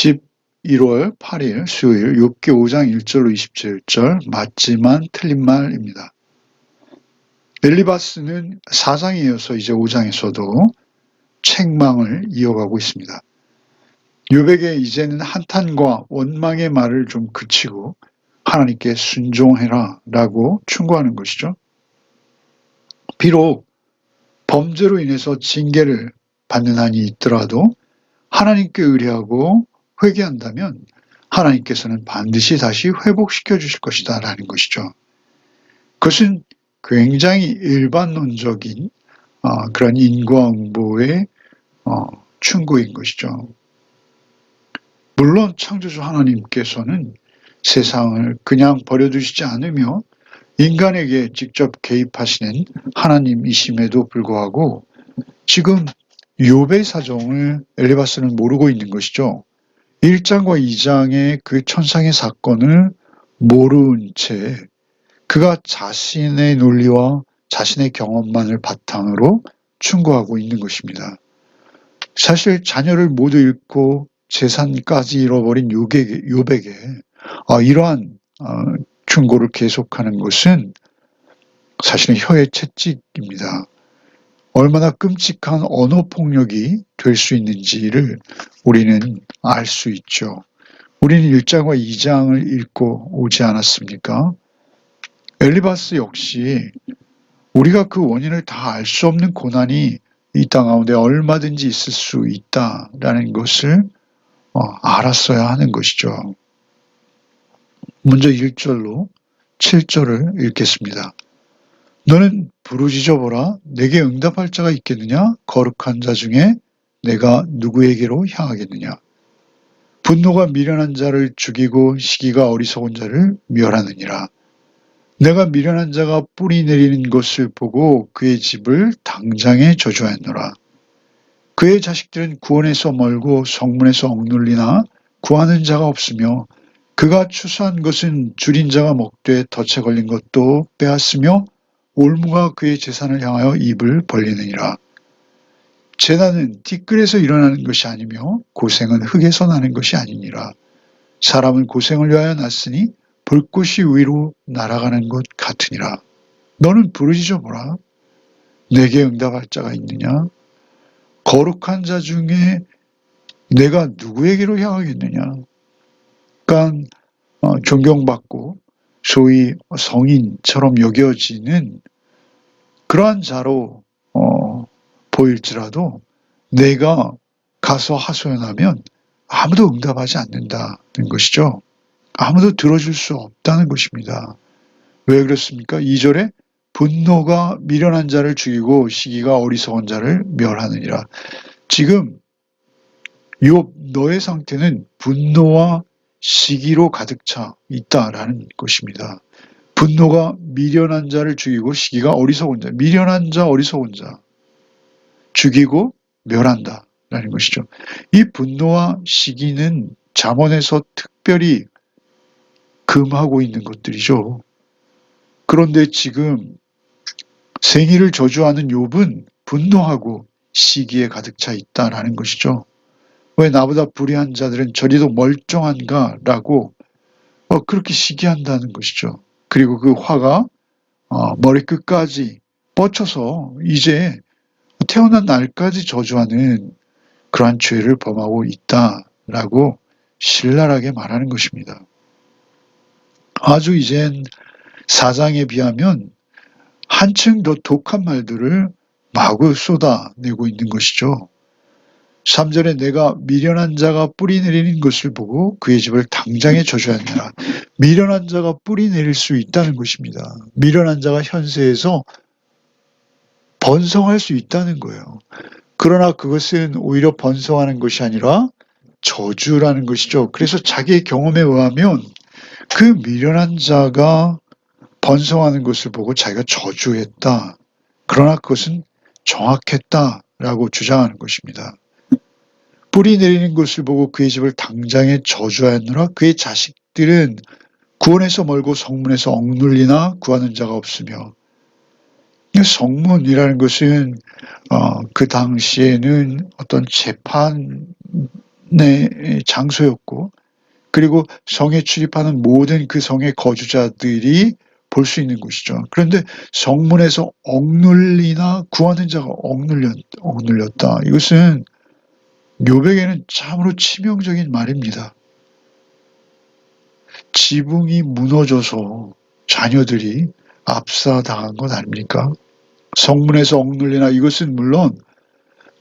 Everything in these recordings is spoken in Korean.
11월 8일 수요일 욥기 5장 1절로 27절 맞지만 틀린 말입니다. 엘리바스는 4장에 이어서 이제 5장에서도 책망을 이어가고 있습니다. 욥에게 이제는 한탄과 원망의 말을 좀 그치고 하나님께 순종해라 라고 충고하는 것이죠. 비록 범죄로 인해서 징계를 받는 한이 있더라도 하나님께 의뢰하고 회개한다면 하나님께서는 반드시 다시 회복시켜 주실 것이다 라는 것이죠. 그것은 굉장히 일반론적인 그런 인과응보의 충고인 것이죠. 물론 창조주 하나님께서는 세상을 그냥 버려두시지 않으며 인간에게 직접 개입하시는 하나님이심에도 불구하고 지금 욥의 사정을 엘리바스는 모르고 있는 것이죠. 1장과 2장의 그 천상의 사건을 모른 채 그가 자신의 논리와 자신의 경험만을 바탕으로 충고하고 있는 것입니다. 사실 자녀를 모두 잃고 재산까지 잃어버린 욥에게 이러한 충고를 계속하는 것은 사실은 혀의 채찍입니다. 얼마나 끔찍한 언어폭력이 될 수 있는지를 우리는 알 수 있죠. 우리는 1장과 2장을 읽고 오지 않았습니까? 엘리바스 역시 우리가 그 원인을 다 알 수 없는 고난이 이 땅 가운데 얼마든지 있을 수 있다라는 것을 알았어야 하는 것이죠. 먼저 1절로 7절을 읽겠습니다. 너는 부르짖어보라. 내게 응답할 자가 있겠느냐? 거룩한 자 중에 내가 누구에게로 향하겠느냐? 분노가 미련한 자를 죽이고 시기가 어리석은 자를 멸하느니라. 내가 미련한 자가 뿌리 내리는 것을 보고 그의 집을 당장에 저주하였노라. 그의 자식들은 구원에서 멀고 성문에서 억눌리나 구하는 자가 없으며 그가 추수한 것은 줄인 자가 먹되 덫에 걸린 것도 빼앗으며 올무가 그의 재산을 향하여 입을 벌리느니라. 재난은 티끌에서 일어나는 것이 아니며 고생은 흙에서 나는 것이 아니니라. 사람은 고생을 위하여 났으니 불꽃이 위로 날아가는 것 같으니라. 너는 부르짖어보라. 내게 응답할 자가 있느냐? 거룩한 자 중에 내가 누구에게로 향하겠느냐? 그러니까 존경받고 소위 성인처럼 여겨지는 그러한 자로 보일지라도 내가 가서 하소연하면 아무도 응답하지 않는다는 것이죠. 아무도 들어줄 수 없다는 것입니다. 왜 그렇습니까? 2절에 분노가 미련한 자를 죽이고 시기가 어리석은 자를 멸하느니라. 지금 욥 너의 상태는 분노와 시기로 가득 차 있다라는 것입니다. 분노가 미련한 자를 죽이고 시기가 어리석은 자, 미련한 자, 어리석은 자 죽이고 멸한다라는 것이죠. 이 분노와 시기는 잠언에서 특별히 금하고 있는 것들이죠. 그런데 지금 생일을 저주하는 욥은 분노하고 시기에 가득 차 있다라는 것이죠. 왜 나보다 불의한 자들은 저리도 멀쩡한가라고 그렇게 시기한다는 것이죠. 그리고 그 화가 머리끝까지 뻗쳐서 이제 태어난 날까지 저주하는 그러한 죄를 범하고 있다라고 신랄하게 말하는 것입니다. 아주 이젠 4장에 비하면 한층 더 독한 말들을 마구 쏟아내고 있는 것이죠. 3절에 내가 미련한 자가 뿌리 내리는 것을 보고 그의 집을 당장에 저주하느라. 미련한 자가 뿌리 내릴 수 있다는 것입니다. 미련한 자가 현세에서 번성할 수 있다는 거예요. 그러나 그것은 오히려 번성하는 것이 아니라 저주라는 것이죠. 그래서 자기의 경험에 의하면 그 미련한 자가 번성하는 것을 보고 자기가 저주했다. 그러나 그것은 정확했다라고 주장하는 것입니다. 뿌리 내리는 것을 보고 그의 집을 당장에 저주하였노라. 그의 자식들은 구원에서 멀고 성문에서 억눌리나 구하는 자가 없으며. 성문이라는 것은 그 당시에는 어떤 재판을 장소였고, 그리고 성에 출입하는 모든 그 성의 거주자들이 볼 수 있는 곳이죠. 그런데 성문에서 억눌리나 구하는 자가 억눌렸다. 이것은 욥에게는 참으로 치명적인 말입니다. 지붕이 무너져서 자녀들이 압사당한 것 아닙니까? 성문에서 억눌리나, 이것은 물론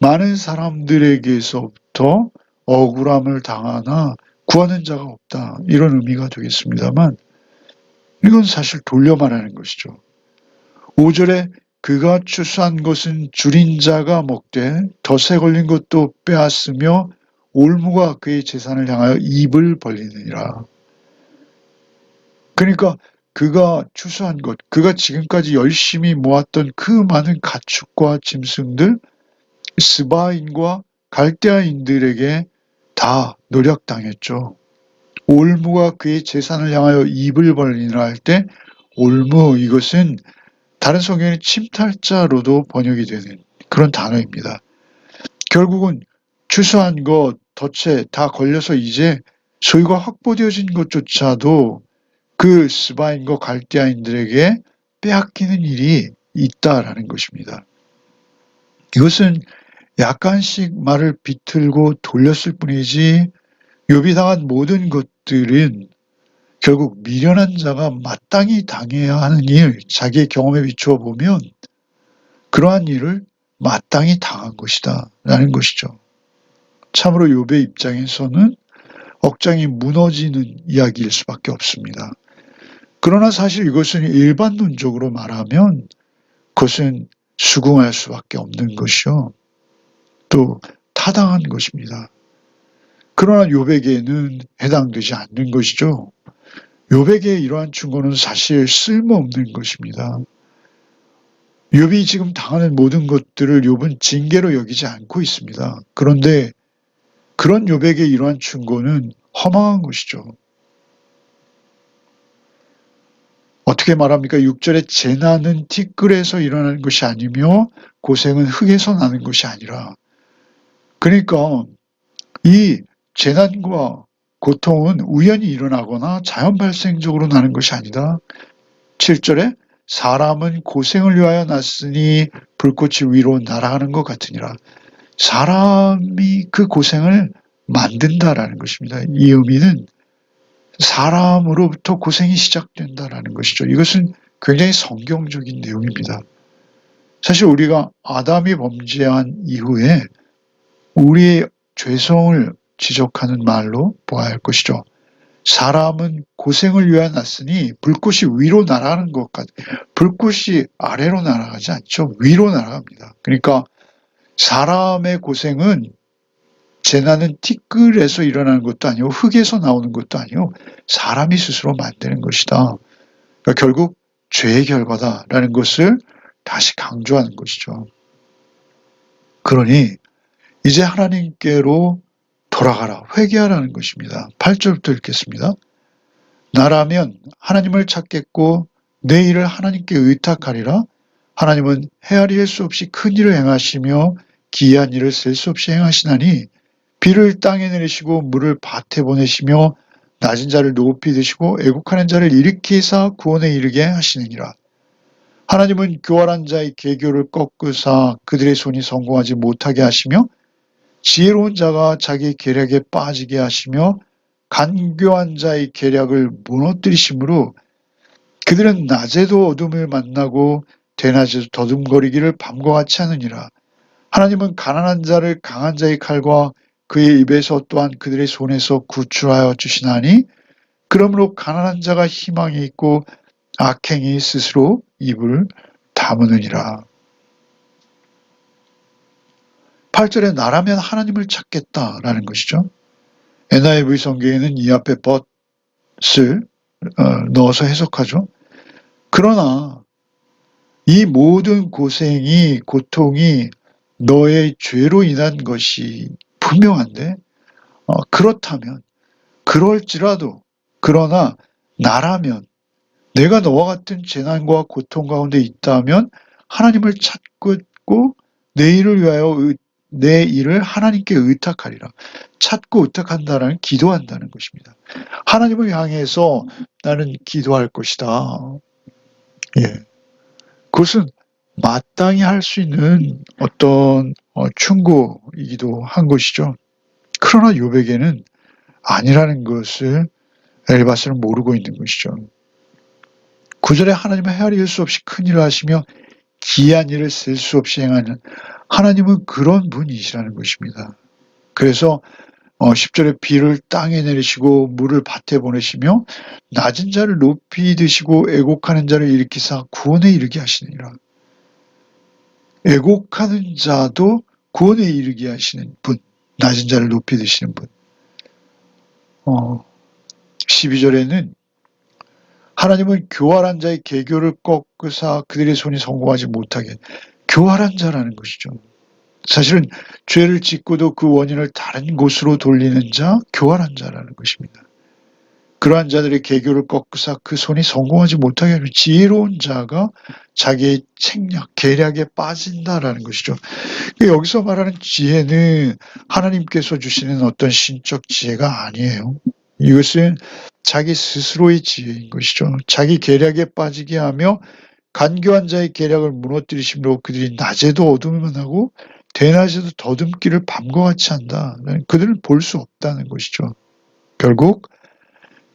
많은 사람들에게서부터 억울함을 당하나 구하는 자가 없다, 이런 의미가 되겠습니다만, 이건 사실 돌려 말하는 것이죠. 5절에 그가 추수한 것은 줄인 자가 먹되 덫에 걸린 것도 빼앗으며 올무가 그의 재산을 향하여 입을 벌리느니라. 그러니까 그가 추수한 것, 그가 지금까지 열심히 모았던 그 많은 가축과 짐승들, 스바인과 갈대아인들에게 다 노략당했죠. 올무가 그의 재산을 향하여 입을 벌리느라 할 때, 올무, 이것은 다른 성경에는 침탈자로도 번역이 되는 그런 단어입니다. 결국은 추수한 것, 덫에 다 걸려서 이제 소유가 확보되어진 것조차도 그 스바인과 갈대아인들에게 빼앗기는 일이 있다라는 것입니다. 이것은 약간씩 말을 비틀고 돌렸을 뿐이지, 욥이 당한 모든 것들은 결국 미련한 자가 마땅히 당해야 하는 일, 자기의 경험에 비추어 보면 그러한 일을 마땅히 당한 것이다 라는 것이죠. 참으로 욥의 입장에서는 억장이 무너지는 이야기일 수밖에 없습니다. 그러나 사실 이것은 일반론적으로 말하면 그것은 수긍할 수밖에 없는 것이요, 또 타당한 것입니다. 그러나 욥에게는 해당되지 않는 것이죠. 욥에게 이러한 충고는 사실 쓸모없는 것입니다. 욥이 지금 당하는 모든 것들을 욥은 징계로 여기지 않고 있습니다. 그런데 그런 욥에게 이러한 충고는 허망한 것이죠. 어떻게 말합니까? 6절에 재난은 티끌에서 일어나는 것이 아니며 고생은 흙에서 나는 것이 아니라, 그러니까 이 재난과 고통은 우연히 일어나거나 자연 발생적으로 나는 것이 아니다. 7절에 사람은 고생을 위하여 났으니 불꽃이 위로 날아가는 것 같으니라. 사람이 그 고생을 만든다라는 것입니다. 이 의미는 사람으로부터 고생이 시작된다라는 것이죠. 이것은 굉장히 성경적인 내용입니다. 사실 우리가 아담이 범죄한 이후에 우리의 죄성을 지적하는 말로 보아야 할 것이죠. 사람은 고생을 위하여 났으니 불꽃이 위로 날아가는 것 같아요. 불꽃이 아래로 날아가지 않죠. 위로 날아갑니다. 그러니까 사람의 고생은, 재난은 티끌에서 일어나는 것도 아니고 흙에서 나오는 것도 아니고 사람이 스스로 만드는 것이다. 그러니까 결국 죄의 결과다라는 것을 다시 강조하는 것이죠. 그러니 이제 하나님께로 돌아가라, 회개하라는 것입니다. 8절부터 읽겠습니다. 나라면 하나님을 찾겠고 내 일을 하나님께 의탁하리라. 하나님은 헤아릴 수 없이 큰 일을 행하시며 기이한 일을 셀 수 없이 행하시나니 비를 땅에 내리시고 물을 밭에 보내시며 낮은 자를 높이 드시고 애국하는 자를 일으키사 구원에 이르게 하시느니라. 하나님은 교활한 자의 계교를 꺾으사 그들의 손이 성공하지 못하게 하시며 지혜로운 자가 자기 계략에 빠지게 하시며 간교한 자의 계략을 무너뜨리심으로 그들은 낮에도 어둠을 만나고 대낮에도 더듬거리기를 밤과 같이 하느니라. 하나님은 가난한 자를 강한 자의 칼과 그의 입에서 또한 그들의 손에서 구출하여 주시나니 그러므로 가난한 자가 희망이 있고 악행이 스스로 입을 다무느니라. 8절에 나라면 하나님을 찾겠다라는 것이죠. NIV 성경에는 이 앞에 but을 넣어서 해석하죠. 그러나 이 모든 고생이, 고통이 너의 죄로 인한 것이 분명한데, 그렇다면, 그럴지라도, 그러나 나라면, 내가 너와 같은 재난과 고통 가운데 있다면 하나님을 찾고 내 일을 위하여 내 일을 하나님께 의탁하리라. 찾고 의탁한다는 기도한다는 것입니다. 하나님을 향해서 나는 기도할 것이다. 예. 그것은 마땅히 할 수 있는 어떤 충고이기도 한 것이죠. 그러나 요백에는 아니라는 것을 엘리바스는 모르고 있는 것이죠. 9절에 하나님은 헤아릴 수 없이 큰 일을 하시며 기이한 일을 셀 수 없이 행하는 하나님은 그런 분이시라는 것입니다. 그래서 10절에 비를 땅에 내리시고 물을 밭에 보내시며 낮은 자를 높이 드시고 애곡하는 자를 일으키사 구원에 이르게 하시느니라. 애곡하는 자도 구원에 이르게 하시는 분, 낮은 자를 높이 드시는 분. 12절에는 하나님은 교활한 자의 계교를 꺾으사 그들의 손이 성공하지 못하게, 교활한 자라는 것이죠. 사실은 죄를 짓고도 그 원인을 다른 곳으로 돌리는 자, 교활한 자라는 것입니다. 그러한 자들의 계교를 꺾으사 그 손이 성공하지 못하게 하는 지혜로운 자가 자기의 책략, 계략에 빠진다라는 것이죠. 여기서 말하는 지혜는 하나님께서 주시는 어떤 신적 지혜가 아니에요. 이것은 자기 스스로의 지혜인 것이죠. 자기 계략에 빠지게 하며 간교한 자의 계략을 무너뜨리심으로 그들이 낮에도 어둠을 하고 대낮에도 더듬기를 밤과 같이 한다. 그들은 볼 수 없다는 것이죠. 결국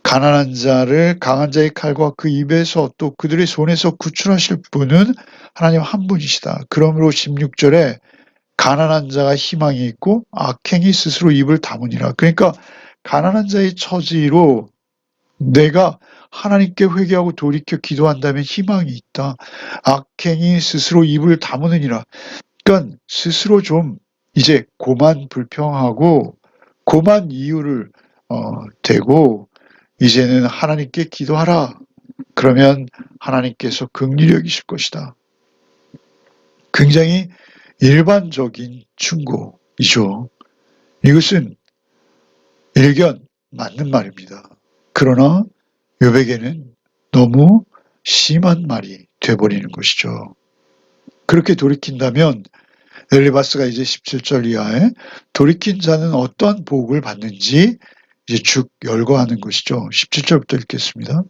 가난한 자를 강한 자의 칼과 그 입에서 또 그들의 손에서 구출하실 분은 하나님 한 분이시다. 그러므로 16절에 가난한 자가 희망이 있고 악행이 스스로 입을 다무니라. 그러니까 가난한 자의 처지로 내가 하나님께 회개하고 돌이켜 기도한다면 희망이 있다. 악행이 스스로 입을 다무느니라. 그러니까 스스로 좀 이제 고만 불평하고 고만 이유를 대고 이제는 하나님께 기도하라. 그러면 하나님께서 긍휼히 여기실 것이다. 굉장히 일반적인 충고이죠. 이것은 일견 맞는 말입니다. 그러나 요백에는 너무 심한 말이 돼버리는 것이죠. 그렇게 돌이킨다면 엘리바스가 이제 17절 이하에 돌이킨 자는 어떠한 복을 받는지 이제 쭉 열거하는 것이죠. 17절부터 읽겠습니다.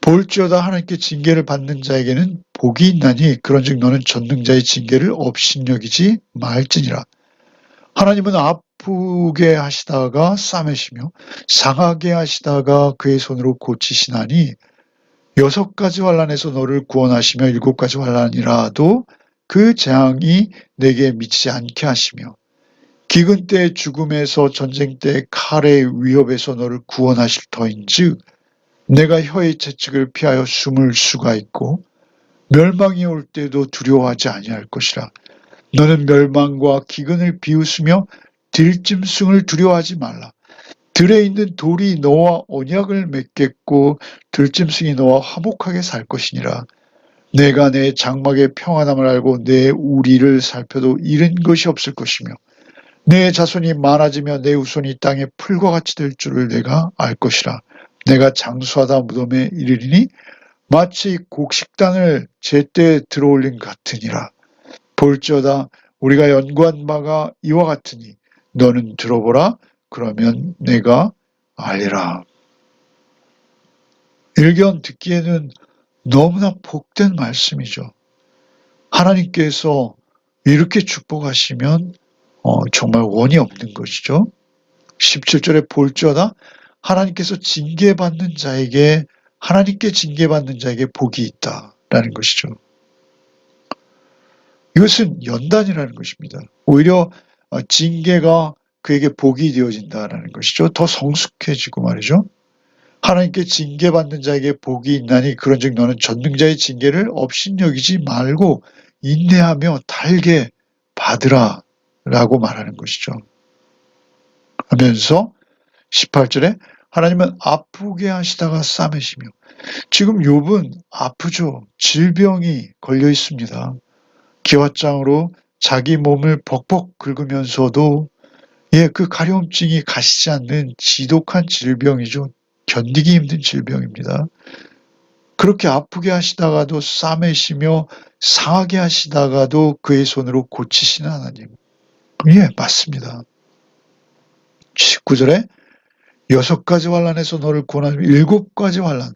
볼지어다 하나님께 징계를 받는 자에게는 복이 있나니 그런즉 너는 전능자의 징계를 업신여기지 말지니라. 하나님은 아프게 하시다가 싸매시며 상하게 하시다가 그의 손으로 고치시나니 6가지 환난에서 너를 구원하시며 7가지 환난이라도 그 재앙이 내게 미치지 않게 하시며 기근 때 죽음에서 전쟁 때 칼의 위협에서 너를 구원하실 터인즉 내가 혀의 채찍을 피하여 숨을 수가 있고 멸망이 올 때도 두려워하지 아니할 것이라. 너는 멸망과 기근을 비웃으며 들짐승을 두려워하지 말라. 들에 있는 돌이 너와 언약을 맺겠고 들짐승이 너와 화목하게 살 것이니라. 내가 내 장막의 평안함을 알고 내 우리를 살펴도 잃은 것이 없을 것이며 내 자손이 많아지며 내 후손이 땅에 풀과 같이 될 줄을 내가 알 것이라. 내가 장수하다 무덤에 이르리니 마치 곡식단을 제때에 들어올린 같으니라. 볼지어다 우리가 연구한 바가 이와 같으니 너는 들어보라. 그러면 내가 알리라. 일견 듣기에는 너무나 복된 말씀이죠. 하나님께서 이렇게 축복하시면 정말 원이 없는 것이죠. 17절에 볼지어다 하나님께서 징계받는 자에게 하나님께 징계받는 자에게 복이 있다라는 것이죠. 이것은 연단이라는 것입니다. 오히려 징계가 그에게 복이 되어진다라는 것이죠. 더 성숙해지고 말이죠. 하나님께 징계받는 자에게 복이 있나니 그런즉 너는 전능자의 징계를 업신여기지 말고 인내하며 달게 받으라 라고 말하는 것이죠. 하면서 18절에 하나님은 아프게 하시다가 싸매시며 지금 욥은 아프죠. 질병이 걸려 있습니다. 기왓장으로 자기 몸을 벅벅 긁으면서도 그 가려움증이 가시지 않는 지독한 질병이죠. 견디기 힘든 질병입니다. 그렇게 아프게 하시다가도 싸매시며 상하게 하시다가도 그의 손으로 고치시는 하나님. 맞습니다. 19절에 6가지 환난에서 너를 구원하시며 7가지 환난,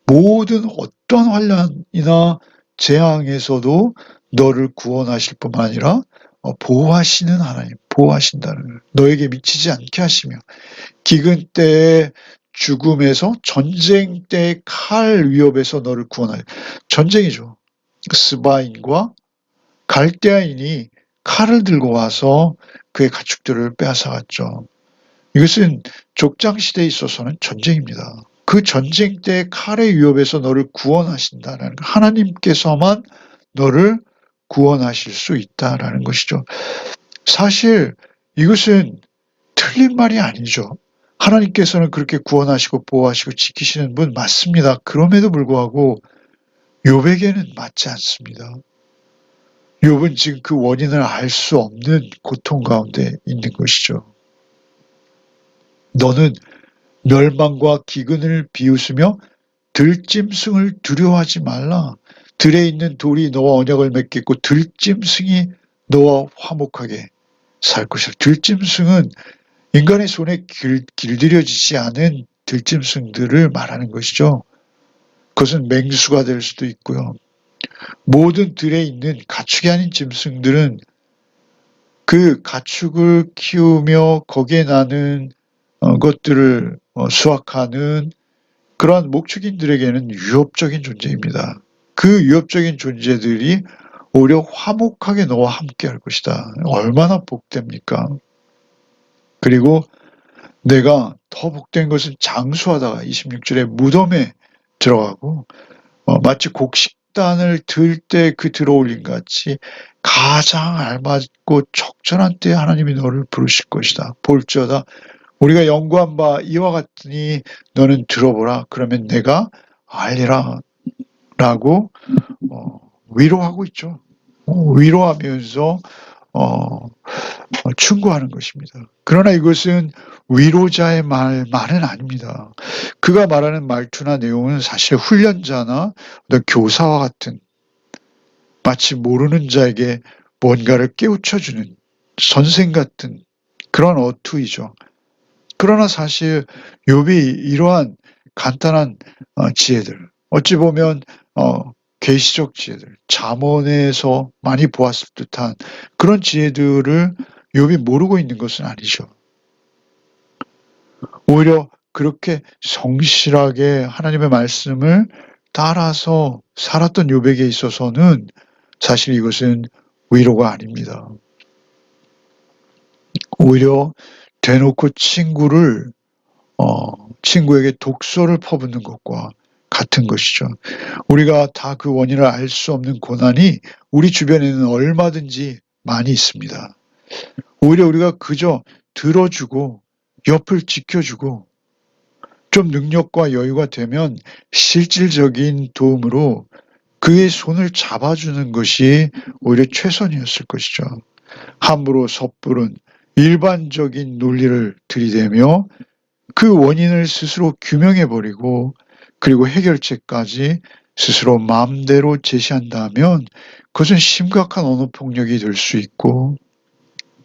모든 어떤 환난이나 재앙에서도 너를 구원하실 뿐만 아니라 보호하시는 하나님, 보호하신다는, 너에게 미치지 않게 하시며, 기근 때의 죽음에서, 전쟁 때의 칼 위협에서 너를 구원하여. 전쟁이죠. 스바인과 갈대아인이 칼을 들고 와서 그의 가축들을 빼앗아갔죠. 이것은 족장시대에 있어서는 전쟁입니다. 그 전쟁 때 칼의 위협에서 너를 구원하신다라는 것, 하나님께서만 너를 구원하실 수 있다라는 것이죠. 사실 이것은 틀린 말이 아니죠. 하나님께서는 그렇게 구원하시고 보호하시고 지키시는 분 맞습니다. 그럼에도 불구하고 욥에게는 맞지 않습니다. 욥은 지금 그 원인을 알 수 없는 고통 가운데 있는 것이죠. 너는 멸망과 기근을 비웃으며 들짐승을 두려워하지 말라. 들에 있는 돌이 너와 언약을 맺겠고 들짐승이 너와 화목하게 살 것이라. 들짐승은 인간의 손에 길들여지지 않은 들짐승들을 말하는 것이죠. 그것은 맹수가 될 수도 있고요. 모든 들에 있는 가축이 아닌 짐승들은 그 가축을 키우며 거기에 나는 것들을 수확하는 그러한 목축인들에게는 위협적인 존재입니다. 그 위협적인 존재들이 오히려 화목하게 너와 함께 할 것이다. 얼마나 복됩니까? 그리고 내가 더 복된 것은 장수하다가 26절에 무덤에 들어가고 마치 곡식단을 들 때 그 들어올림 같이 가장 알맞고 적절한 때에 하나님이 너를 부르실 것이다. 볼지어다 우리가 연구한 바 이와 같으니 너는 들어보라. 그러면 내가 알리라 라고 위로하고 있죠. 위로하면서 충고하는 것입니다. 그러나 이것은 위로자의 말은 아닙니다. 그가 말하는 말투나 내용은 사실 훈련자나 어떤 교사와 같은 마치 모르는 자에게 뭔가를 깨우쳐주는 선생 같은 그런 어투이죠. 그러나 사실 욥이 이러한 간단한 지혜들, 어찌 보면 계시적 지혜들, 잠언에서 많이 보았을 듯한 그런 지혜들을 욥이 모르고 있는 것은 아니죠. 오히려 그렇게 성실하게 하나님의 말씀을 따라서 살았던 욥에게 있어서는 사실 이것은 위로가 아닙니다. 오히려 대놓고 친구에게 독소를 퍼붓는 것과 같은 것이죠. 우리가 다 그 원인을 알 수 없는 고난이 우리 주변에는 얼마든지 많이 있습니다. 오히려 우리가 그저 들어주고 옆을 지켜주고 좀 능력과 여유가 되면 실질적인 도움으로 그의 손을 잡아주는 것이 오히려 최선이었을 것이죠. 함부로 섣부른 일반적인 논리를 들이대며 그 원인을 스스로 규명해버리고 그리고 해결책까지 스스로 마음대로 제시한다면 그것은 심각한 언어폭력이 될 수 있고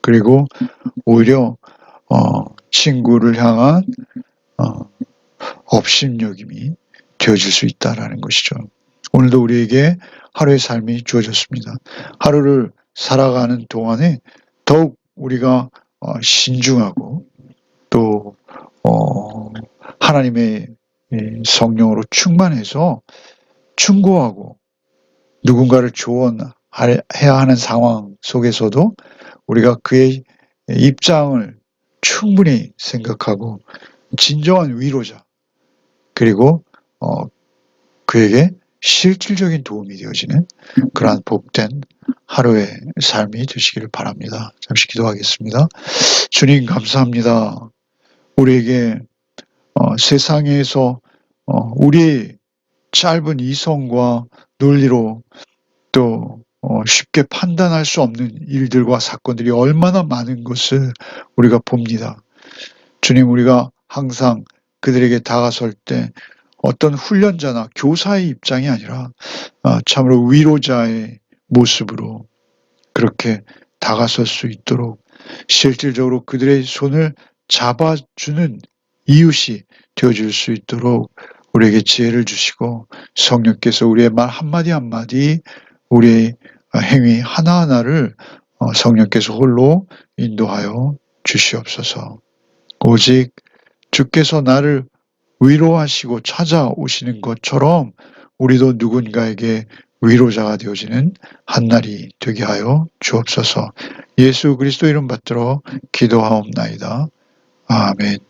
그리고 오히려 친구를 향한 업신여김이 되어질 수 있다는 것이죠. 오늘도 우리에게 하루의 삶이 주어졌습니다. 하루를 살아가는 동안에 더욱 우리가 신중하고 또 하나님의 성령으로 충만해서 충고하고 누군가를 조언해야 하는 상황 속에서도 우리가 그의 입장을 충분히 생각하고 진정한 위로자 그리고 그에게 실질적인 도움이 되어지는 그러한 복된 하루의 삶이 되시기를 바랍니다. 잠시 기도하겠습니다. 주님 감사합니다. 우리에게 세상에서 우리의 짧은 이성과 논리로 또 쉽게 판단할 수 없는 일들과 사건들이 얼마나 많은 것을 우리가 봅니다. 주님 우리가 항상 그들에게 다가설 때 어떤 훈련자나 교사의 입장이 아니라 참으로 위로자의 모습으로 그렇게 다가설 수 있도록 실질적으로 그들의 손을 잡아주는 이웃이 되어줄 수 있도록 우리에게 지혜를 주시고 성령께서 우리의 말 한마디 한마디 우리의 행위 하나하나를 성령께서 홀로 인도하여 주시옵소서. 오직 주께서 나를 위로하시고 찾아오시는 것처럼 우리도 누군가에게 위로자가 되어지는 한날이 되게 하여 주옵소서. 예수 그리스도 이름 받들어 기도하옵나이다. 아멘.